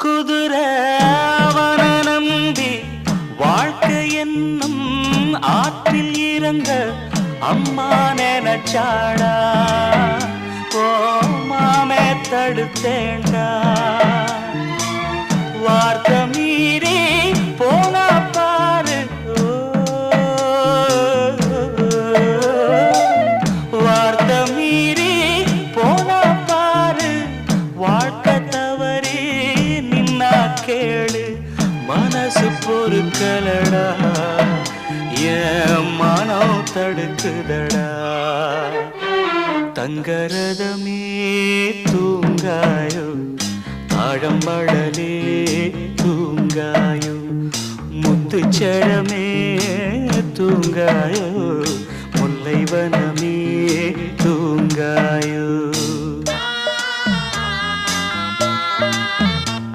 குதிரை அவன நம்பி வாழ்க்கை என்னும் ஆற்றில் இறங்க அம்மா நினைச்சாடா மாமே தடுத்தேண்டா வார்த்தை மீறி போனா பாரு வார்த்தை மீறி போனா பாரு வாழ்க்கை தவறி நின்னா கேளு மனசு பொறுக்கலடா என் மனம் தடுக்குதடா தங்கரதமே தூங்காயோ தாழம்பழலே தூங்காயோ முத்துச்சரமே தூங்காயோ முல்லைவனமே தூங்காயோ